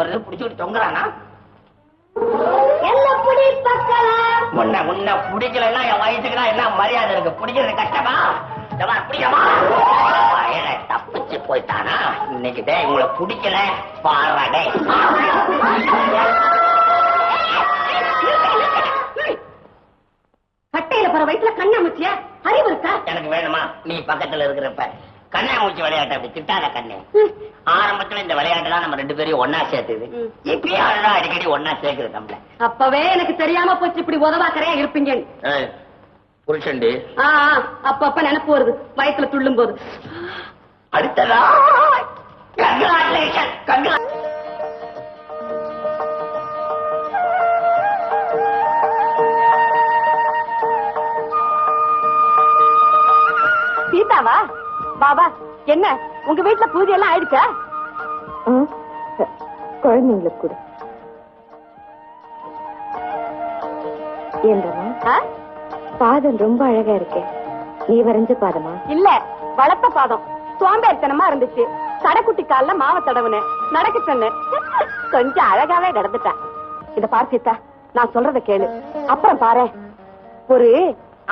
வருது, புடிச்சுட்டு தொங்குறானா? என்ன புடி பக்கலாம். முன்ன பிடிக்கலன்னா என் வயசுக்கு தான் என்ன மரியாதை இருக்கு? பிடிக்கிறது கஷ்டமா? பிடிக்கமா? தப்பிச்சு போயிட்டானா? இன்னைக்கு உங்களை பிடிக்கல பாராடே. கட்டையில போற வயசுல கண்ணாமூச்சியா? அறிவு இருக்கா? எனக்கு வேணுமா? நீ பக்கத்துல இருக்கிறப்ப கண்ணாமூச்சி விளையாட்டு அப்படி திட்டாத கண்ணு. ஆரம்பத்துல இந்த விளையாட்டு தான் நம்ம 2 பேரையும் ஒன்னா சேர்த்துது. இப்பயே அடிக்கடி ஒன்னா சேர்க்குது நம்மள. அப்பவே எனக்கு தெரியாம போச்சு இப்படி உதவாக்கறையா இருப்பீங்க. புருஷன்டி அப்பப்ப நினைப்பு வருது வயசுல துள்ளும் போது. அடுத்ததா சீதாவா? பாபா என்ன உங்க வீட்டுல பூஜை எல்லாம் ஆயிடுச்சா? குழந்தைங்களுக்கு கூட ஏன்றமா பாதம் ரொம்ப அழகா இருக்கே. நீ வரைஞ்ச பாதமா? இல்ல, வளர்த்த பாதம். சோம்பேறித்தனமா இருந்துச்சு. கடைக்குட்டி கால்ல மாவை தடவுன நடக்க சொன்ன. கொஞ்சம் அழகாவே நடந்துட்டேன். இத பாரு சீதா, நான் சொல்றத கேளு, அப்புறம் பாரு. ஒரு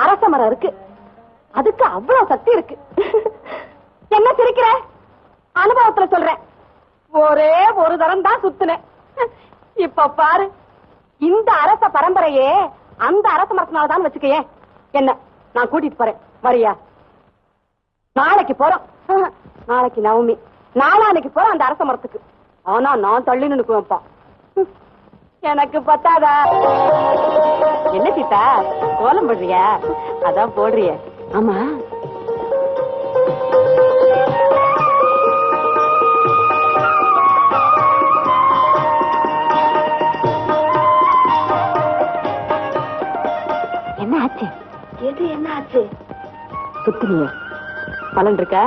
அரச மரம் இருக்கு, அதுக்கு அவ்வளவு சக்தி இருக்கு. என்ன சிரிக்கிற? அனுபவத்துல சொல்றேன். ஒரே ஒரு தரம் தான் சுத்துனேன். இப்ப பாரு, இந்த அரச பரம்பரையே அந்த அரச மரத்தினால்தான் வச்சுக்கையே. என்ன நான் கூட்டிட்டு போறேன், வரியா? நாளைக்கு போறோம். நாளைக்கு நவமி, நாளானைக்கு போறோம் அந்த அரச மரத்துக்கு. ஆனா நான் தள்ளி நினைக்குவேன்ப்பா. எனக்கு பத்தாதா? என்ன சீதா கோலம் போடுறியா? அதான் போடுறிய. ஆமா, என்ன ஆச்சு? எது என்ன ஆச்சு? சுத்தினிய பலன் இருக்கா?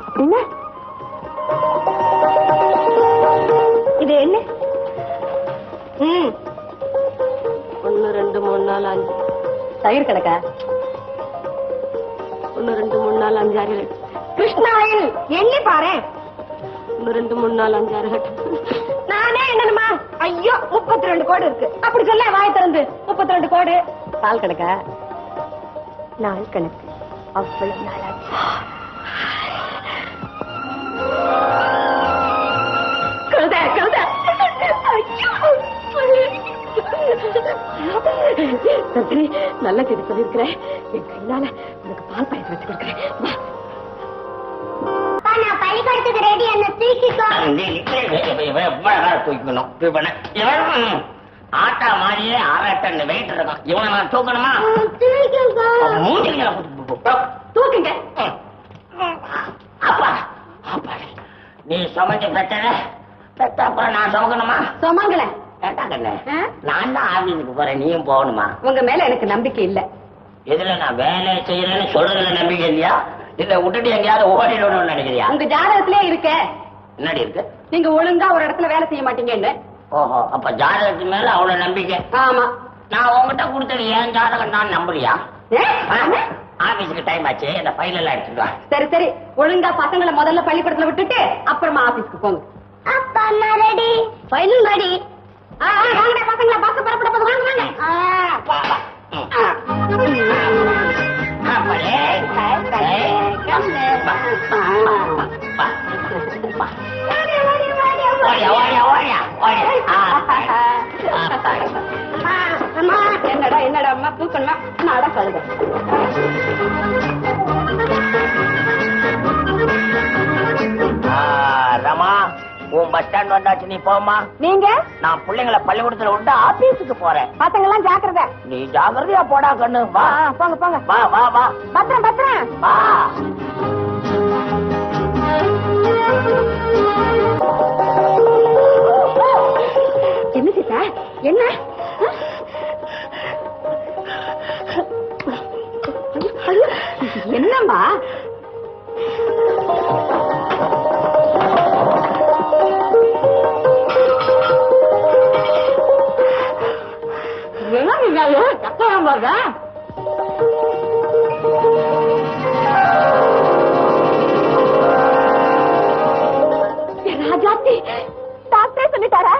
அப்படின்னா இது என்ன? 1 2 3 4 5 தயிர் கிடக்கா? 1 2 3 4 5 6 7 கிருஷ்ணாயில் எண்ணி பாரு. 1 2 3 4 5 6 8 நானே என்னமா? ஐயோ 32 கோடு இருக்கு. அப்படி சொல்ல வாய் திறந்து 32 கோடு. பால் கணக்கா? நாள் கணக்கு. அவ்வளவு நாளாச்சு. நல்ல செய்தி சொல்லிருக்கிறேன். என் கையால உனக்கு பால் பாயசம் வச்சு கொடுக்கிறேன். பள்ளிக்கூடத்துக்கு ரெடி. என்ன தூக்கணும். ஆட்டா மாதிரியே 6 டன் வெயிட் இருக்கும். இவனை நான் தூக்கணுமா? தூக்குங்க. அப்பா அப்பா, நீ சமைச்ச பெற்ற அப்புறம் நான் சுமக்கணுமா? சுமங்கல நான் தான் ஆபீஸுக்கு போறேன், நீயும் போகணுமா? உங்க மேல எனக்கு நம்பிக்கை இல்ல. எதுல நான் வேலை செய்யறேன்னு சொல்றதுல நம்பிக்கை இல்லையா? இல்ல விட்டுட்டு எங்கேயாவது ஓடிடணும்னு நினைக்கிறியா? உங்க ஜாதகத்திலே இருக்க. என்னடி இருக்கு? நீங்க ஒழுங்கா ஒரு இடத்துல வேலை செய்ய மாட்டீங்கன்னு. ஓஹோ, அப்ப ஜாதகத்து மேல அவ்வளவு நம்பிக்கை? ஆமா. நான் உங்ககிட்ட கொடுத்தது ஏன் ஜாதகம் தான் நம்புறியா? ஆபீஸுக்கு டைம் ஆச்சு, இந்த ஃபைல் எல்லாம் எடுத்துக்கா. சரி சரி, ஒழுங்கா பசங்களை முதல்ல பள்ளிக்கூடத்துல விட்டுட்டு அப்புறமா ஆபீஸ்க்கு போங்க. அப்பா நான் ரெடி. ஃபைலும் ரெடி. வாங்கடா பசங்களா, பஸ் பரப்பட போது வாங்க வாங்க. என்னடா என்னடா அம்மா தூக்கணுமா? நாடா கழுத. ரமா, உன் பஸ் ஸ்டாண்ட் வந்தாச்சு, நீ போமா. நீங்க? நான் பிள்ளைங்களை பள்ளிக்கூடத்துல விட்டு ஆபீஸுக்கு போறேன். பசங்க எல்லாம் ஜாக்கிரதை. நீ ஜாக்கிரதையா போடா கண்ணு. வா போங்க போங்க. வா வா வா. பத்திரம் பத்திரம். வா. என்ன சீதா? என்ன என்னம்மா? டாக்டரே சொல்லிட்டாரா?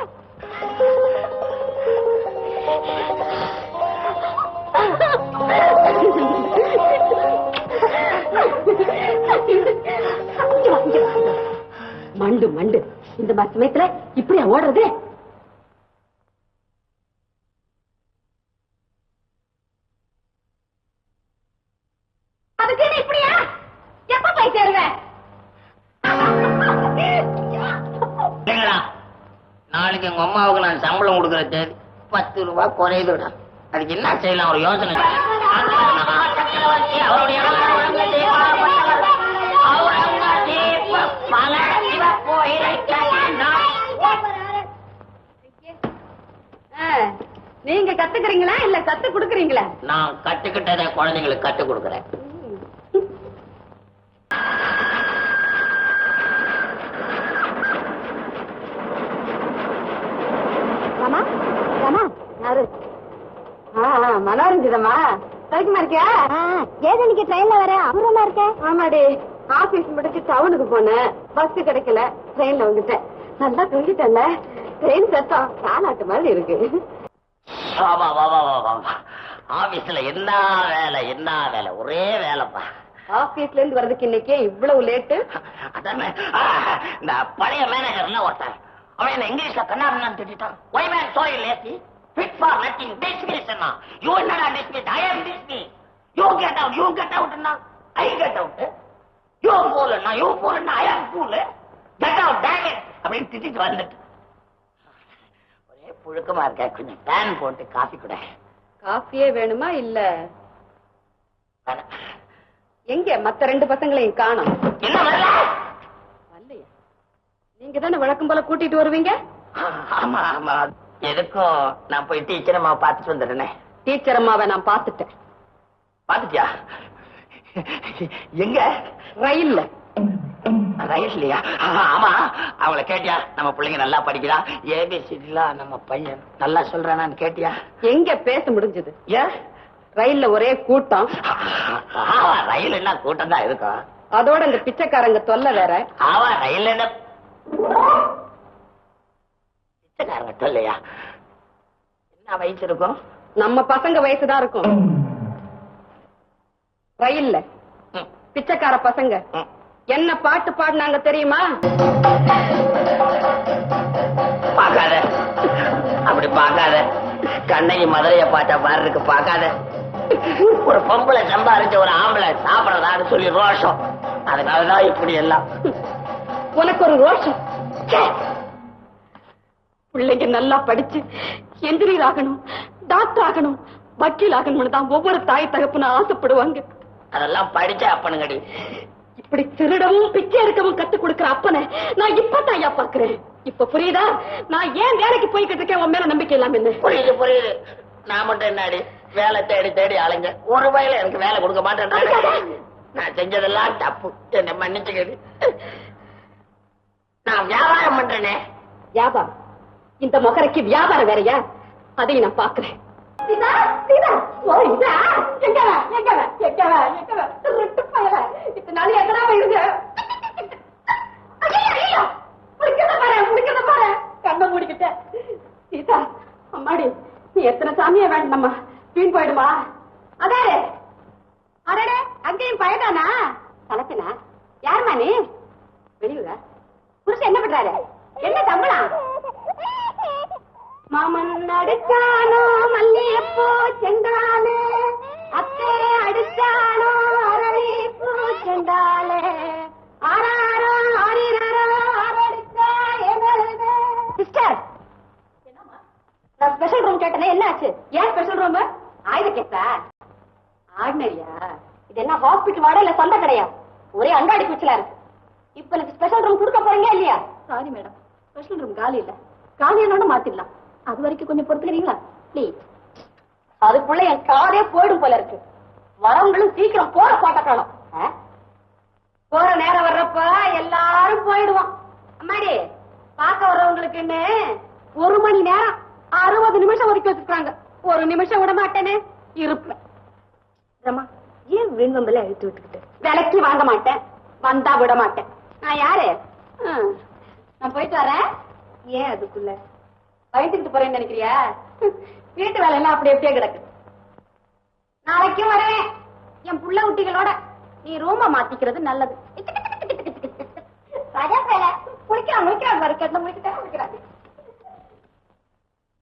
மண்டு மண்டு இந்த மாதிரி சமயத்துல இப்படியா ஓடுறது? அதுக்கு இப்படியா எப்ப போய் சேருவேன்? நாளைக்கு எங்க அம்மாவுக்கு நான் சம்பளம் கொடுக்குற தேதி 10 ரூபாய் குறையுதுடா. அதுக்கு என்ன செய்யலாம் ஒரு யோசனை. நீங்க கத்துக்கிறீங்களா இல்ல கத்து கொடுக்கறீங்களா? நான் கத்துக்கிட்டதை குழந்தைங்களுக்கு கத்து கொடுக்கறேன். மாமா மாமா யாரு? மனோரஞ்சிதமா சௌக்கியமா இருக்கியா? ஏதோ இன்னைக்கு ட்ரெயின்ல வர அப்புறமா இருக்க? ஆமாடி, ஆபீஸ் முடிச்சு டவுனுக்கு போனேன். பஸ் கிடைக்கல, ட்ரெயின்ல வந்துட்டேன். நல்லா தூங்கிட்டேன்ல. ட்ரெயின் சத்தம் தாலாட்டு மாதிரி இருக்கு. ஆபீஸ்ல என்ன வேலை ஒரே வேலைப்பா. ஆபீஸ்ல இருந்து வர்றதுக்கு இன்னைக்கு இவ்வளவு லேட்டு? அதானே இந்த பழைய மேனேஜர்ல ஒருத்தன் அவன் என்ன இங்கிலீஷ்ல கண்ணாடின்னு திட்டான். Why man so lazy? Fit for nothing. Dismiss Anna. You என்னடா dismiss? I am dismiss. You get out Anna. I get out. You fool Anna. I am fool. Get out, damn it. அப்படின்னு திட்டிட்டு வந்துட்டு ஒரே புழுக்கமா இருக்க. கொஞ்சம் pan போட்டு coffee கூட. காஃபியே வேணுமா இல்ல? எங்க மத்த 2 பசங்களையும் காணோம். என்ன வரல? வரலையா? நீங்க தானே வழக்கம் போல கூட்டிட்டு வருவீங்க? ஆமா ஆமா. எதுக்கும் நான் போய் டீச்சர் அம்மாவை பார்த்துட்டு வந்துடுறேன். டீச்சர் அம்மாவை நான் பார்த்துட்டேன். பார்த்துட்டியா? எங்க? ரயில்ல. ரயில்லையா? ஆமா, அவங்கள கேட்டியா? நம்ம பிள்ளைங்க நல்லா படிக்கிறா, ஏபிசிடிலாம் நம்ம பையன் நல்லா சொல்றானான்னு கேட்டியா? எங்க பேச முடிஞ்சது? ஏன்? ரயில்ல ஒரே கூட்டம். ரயில் என்ன கூட்டம் தான் இருக்கும். அதோட இந்த பிச்சைக்காரங்க தொல்லை வேற. ஆவா, ரயில் என்ன பிச்சைக்காரங்க தொல்லையா? என்ன வயசு இருக்கும்? நம்ம பசங்க வயசுதான் இருக்கும். ரயில்ல பிச்சைக்கார பசங்க என்ன பாட்டு பாடினாங்க தெரியுமா? பாக்காத, அப்படி பாக்காத. கண்ணகி மதுரைய பாட்ட பாரு இருக்கு, பாக்காத. ஒரு பொம்பளை சம்பாரிச்ச ஒரு ஆம்பளை சாப்பிடறான்னு சொல்லி ரோஷம். அதனாலதான் இப்படி எல்லாம். உனக்கு ஒரு ரோஷம்? பிள்ளைங்க நல்லா படிச்சு என்ஜினியர் ஆகணும், டாக்டர் ஆகணும், வக்கீல் ஆகணும்னு தான் ஒவ்வொரு தாய் தகப்பனும் ஆசைப்படுவாங்க. அதெல்லாம் படிச்ச அப்பனுங்கடி. இப்படி திருடவும் பிச்சை எடுக்கவும் கத்துக் கொடுக்கிற அப்பனை நான் இப்பதான் ஐயா பாக்குறேன். இப்ப புரியுதா நான் ஏன் வேலைக்கு போய்கிட்டு இருக்கேன்? உன் மேல நம்பிக்கை இல்லாம என்ன? புரியுது. நான் மட்டும் என்னடி வேலை தேடி அலைஞ்ச ஒரு வயல எனக்கு வேலை கொடுக்க மாட்டேன். நான் செஞ்சதெல்லாம் தப்பு, என்ன மன்னிச்சுக்கடி. நான் வியாபாரம் பண்றேனே. வியாபாரம்? இந்த மொகரைக்கு வியாபாரம் வேறையா? அதையும் நான் பாக்குறேன். கண்ண மூடிக்கிட்டேன். சீதா அம்மாடி, நீ எத்தனை சாமியா வேண்டாமா? வீண் போயிடுமா? அதே அடடே, அங்கேயும் பயதானா? கலத்தினா யாருமா நீ? வெளியூரா? புருஷன் என்ன பண்றாரு? என்ன சம்பளம்? மாமன் அடிச்சானோ மல்லியப்பூ செண்டாலே, அத்தை அடிச்சானோ அரளி பூ செண்டாலே, ஆறாரோ ஆறினாரோ ஆரடிச்சா எங்களது. சிஸ்டர், நான் ஸ்பெஷல் ரூம் கேட்டேனே, என்ன ஆச்சு? ஏன் ஸ்பெஷல் ரூம்? ஆயுத கேட்டா? ஆர்டினரியா? இது என்ன ஹாஸ்பிட்டல் வாடா இல்ல சொந்த கடையா? ஒரே அங்காடி குச்சலா இருக்கு. இப்ப எனக்கு ஸ்பெஷல் ரூம் கொடுக்க போறீங்க இல்லையா? சாரி மேடம், ஸ்பெஷல் ரூம் காலி இல்ல. காலியானோட மாத்திடலாம். அது வரைக்கும் கொஞ்சம் பொறுத்துக்கிறீங்களா ப்ளீஸ்? அதுக்குள்ள என் காரே போயிடும் போல இருக்கு. வரவங்களும் சீக்கிரம் போற பாட்டக்கணும். போற நேரம் வர்றப்ப எல்லாரும் போயிடுவோம். அம்மாடி, பார்க்க வர்றவங்களுக்குன்னு 1 மணி நேரம் 60 நிமிஷம் ஒதுக்கி வச்சிருக்காங்க. 1 நிமிஷம் விட மாட்டேன்னு இருப்பேன். ரமா, ஏன் விரும்பல அழுத்து விட்டுக்கிட்டு? விலைக்கு வாங்க மாட்டேன், வந்தா விட மாட்டேன். நான் யாரு? நான் போயிட்டு வரேன். ஏன் அதுக்குள்ள பயந்துக்கிட்டு போறேன்னு நினைக்கிறியா? வீட்டு வேலை எல்லாம் அப்படி எப்படியே கிடக்கு. நாளைக்கும் வருவேன் என் புள்ள குட்டிகளோட. நீ ரூம மாத்திக்கிறது நல்லது. ராஜா வேலை குளிக்கிறான் பாரு, கேட்ட முடிக்கிட்டே குளிக்கிறாங்க.